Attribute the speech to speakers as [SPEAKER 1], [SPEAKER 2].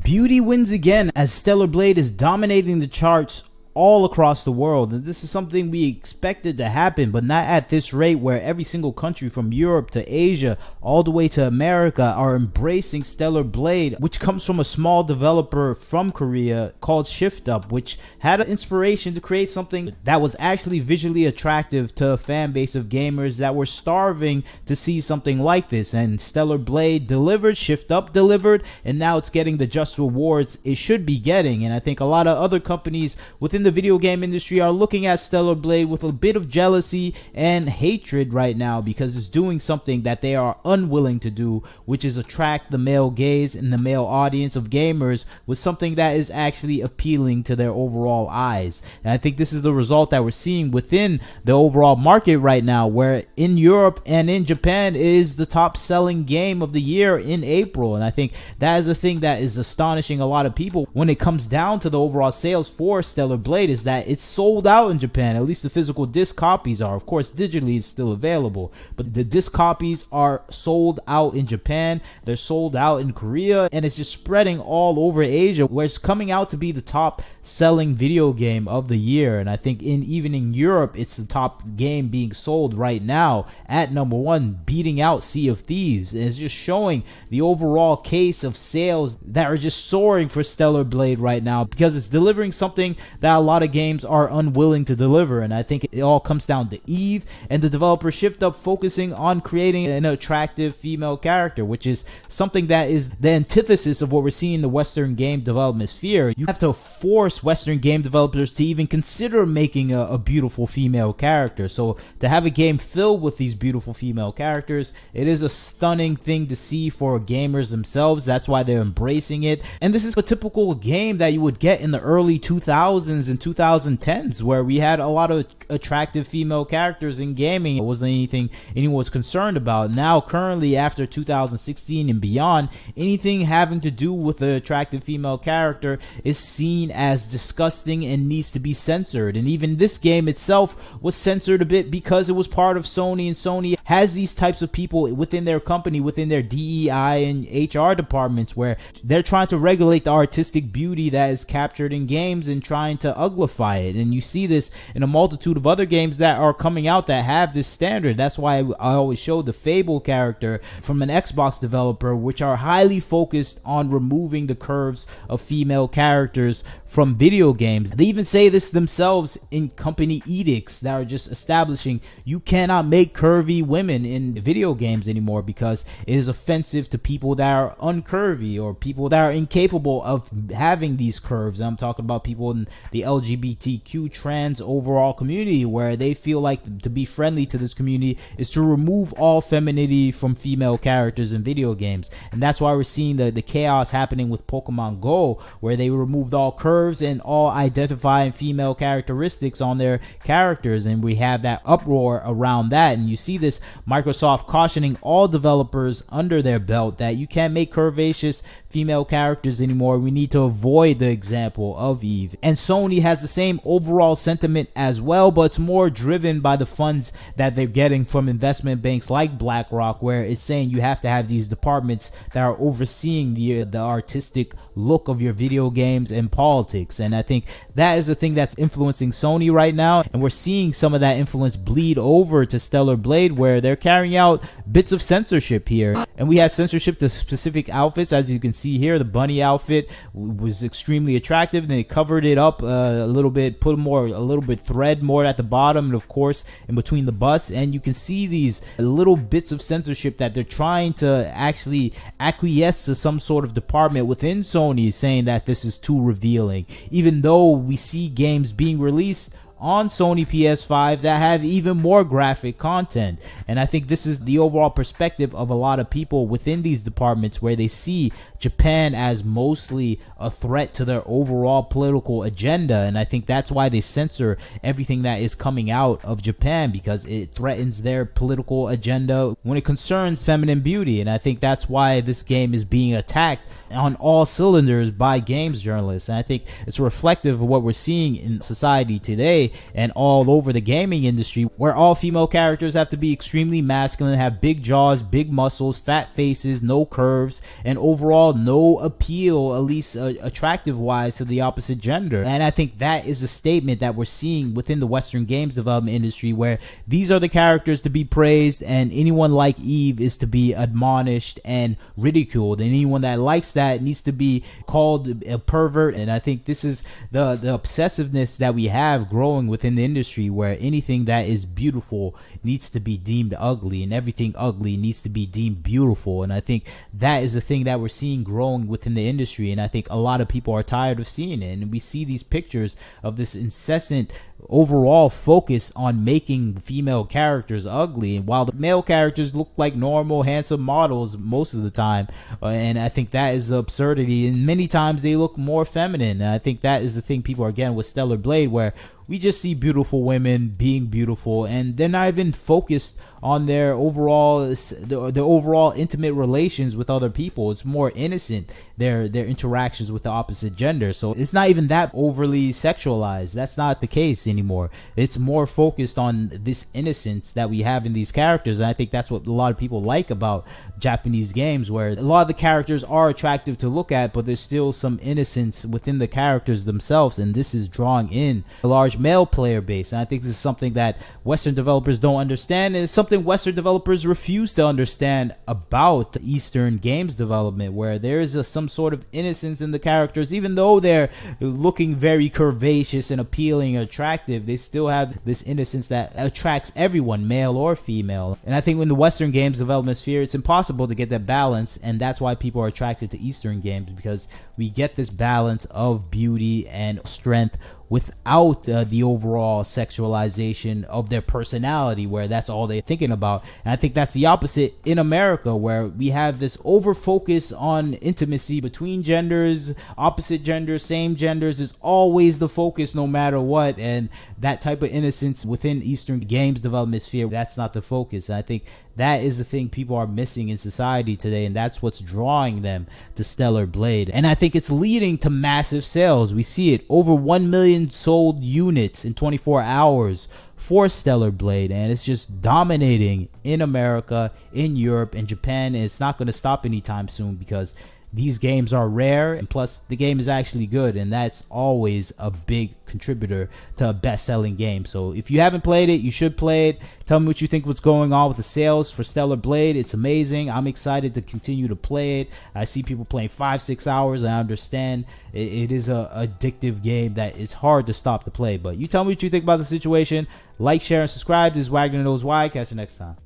[SPEAKER 1] Beauty wins again as Stellar Blade is dominating the charts all across the world, and this is something we expected to happen, but not at this rate, where every single country from Europe to Asia all the way to America are embracing Stellar Blade, which comes from a small developer from Korea called Shift Up, which had an inspiration to create something that was actually visually attractive to a fan base of gamers that were starving to see something like this. And Stellar Blade delivered, Shift Up delivered, and now it's getting the just rewards it should be getting. And I think a lot of other companies within the video game industry are looking at Stellar Blade with a bit of jealousy and hatred right now, because it's doing something that they are unwilling to do, which is attract the male gaze and the male audience of gamers with something that is actually appealing to their overall eyes. And I think this is the result that we're seeing within the overall market right now, where in Europe and in Japan it is the top selling game of the year in April. And I think that is a thing that is astonishing a lot of people when it comes down to the overall sales for Stellar Blade, is that it's sold out in Japan. At least the physical disc copies are. Of course, digitally it's still available, but the disc copies are sold out in Japan. They're sold out in Korea, and it's just spreading all over Asia, where it's coming out to be the top selling video game of the year. And I think even in Europe, it's the top game being sold right now at number one, beating out Sea of Thieves. And it's just showing the overall case of sales that are just soaring for Stellar Blade right now, because it's delivering something that a lot of games are unwilling to deliver. And I think it all comes down to Eve and the developer Shift Up focusing on creating an attractive female character, which is something that is the antithesis of what we're seeing in the Western game development sphere. You have to force Western game developers to even consider making a beautiful female character. So to have a game filled with these beautiful female characters, it is a stunning thing to see for gamers themselves. That's why they're embracing it. And this is a typical game that you would get in the early 2000s and 2010s, where we had a lot of attractive female characters in gaming. It wasn't anything anyone was concerned about. Now currently, after 2016 and beyond, anything having to do with an attractive female character is seen as disgusting and needs to be censored. And even this game itself was censored a bit because it was part of Sony, and Sony has these types of people within their company, within their DEI and HR departments, where they're trying to regulate the artistic beauty that is captured in games and trying to uglify it. And you see this in a multitude of other games that are coming out that have this standard. That's why I always show the Fable character from an Xbox developer, which are highly focused on removing the curves of female characters from video games. They even say this themselves in company edicts that are just establishing you cannot make curvy women in video games anymore, because it is offensive to people that are uncurvy or people that are incapable of having these curves. And I'm talking about people in the LGBTQ trans overall community, where they feel like to be friendly to this community is to remove all femininity from female characters in video games. And that's why we're seeing the chaos happening with Pokemon Go, where they removed all curves and all identifying female characteristics on their characters, and we have that uproar around that. And you see this Microsoft cautioning all developers under their belt that you can't make curvaceous female characters anymore. We need to avoid the example of Eve. And Sony has the same overall sentiment as well, but it's more driven by the funds that they're getting from investment banks like BlackRock, where it's saying you have to have these departments that are overseeing the artistic look of your video games and politics. And I think that is the thing that's influencing Sony right now, and we're seeing some of that influence bleed over to Stellar Blade, where they're carrying out bits of censorship here. And we had censorship to specific outfits. As you can see here, the bunny outfit was extremely attractive, and they covered it up a little bit, put a little bit thread more at the bottom, and of course in between the bust. And you can see these little bits of censorship that they're trying to actually acquiesce to some sort of department within Sony, saying that this is too revealing, even though we see games being released on Sony PS5 that have even more graphic content. And I think this is the overall perspective of a lot of people within these departments, where they see Japan as mostly a threat to their overall political agenda. And I think that's why they censor everything that is coming out of Japan, because it threatens their political agenda when it concerns feminine beauty. And I think that's why this game is being attacked on all cylinders by games journalists. And I think it's reflective of what we're seeing in society today, today and all over the gaming industry, where all female characters have to be extremely masculine, have big jaws, big muscles, fat faces, no curves, and overall no appeal, at least attractive wise, to the opposite gender. And I think that is a statement that we're seeing within the Western games development industry, where these are the characters to be praised, and anyone like Eve is to be admonished and ridiculed, and anyone that likes that needs to be called a pervert. And I think this is the obsessiveness that we have growing within the industry, where anything that is beautiful needs to be deemed ugly, and everything ugly needs to be deemed beautiful. And I think that is the thing that we're seeing growing within the industry, and I think a lot of people are tired of seeing it. And we see these pictures of this incessant overall focus on making female characters ugly, and while the male characters look like normal handsome models most of the time, and I think that is the absurdity, and many times they look more feminine. And I think that is the thing people are getting with Stellar Blade, where we just see beautiful women being beautiful, and they're not even focused on their overall the overall intimate relations with other people. It's more innocent, their interactions with the opposite gender. So it's not even that overly sexualized. That's not the case anymore. It's more focused on this innocence that we have in these characters, and I think that's what a lot of people like about Japanese games, where a lot of the characters are attractive to look at, but there's still some innocence within the characters themselves, and this is drawing in a large male player base. And I think this is something that Western developers don't understand, and it's something Western developers refuse to understand about Eastern games development, where there is some sort of innocence in the characters. Even though they're looking very curvaceous and appealing and attractive, they still have this innocence that attracts everyone, male or female. And I think in the Western games development sphere, it's impossible to get that balance, and that's why people are attracted to Eastern games, because we get this balance of beauty and strength without the overall sexualization of their personality, where that's all they're thinking about. And I think that's the opposite in America, where we have this over focus on intimacy between genders, opposite genders, same genders is always the focus no matter what. And that type of innocence within Eastern games development sphere, that's not the focus. And I think that is the thing people are missing in society today, and that's what's drawing them to Stellar Blade. And I think it's leading to massive sales. We see it, over 1 million sold units in 24 hours for Stellar Blade, and it's just dominating in America, in Europe, and Japan, and it's not going to stop anytime soon, because these games are rare, and plus the game is actually good, and that's always a big contributor to a best-selling game. So if you haven't played it, you should play it. Tell me what you think, what's going on with the sales for Stellar Blade. It's amazing. I'm excited to continue to play it. I see people playing 5-6 hours, and I understand it is a addictive game that is hard to stop to play. But you tell me what you think about the situation. Like, share, and subscribe. This is Wagner Knows Why. Catch you next time.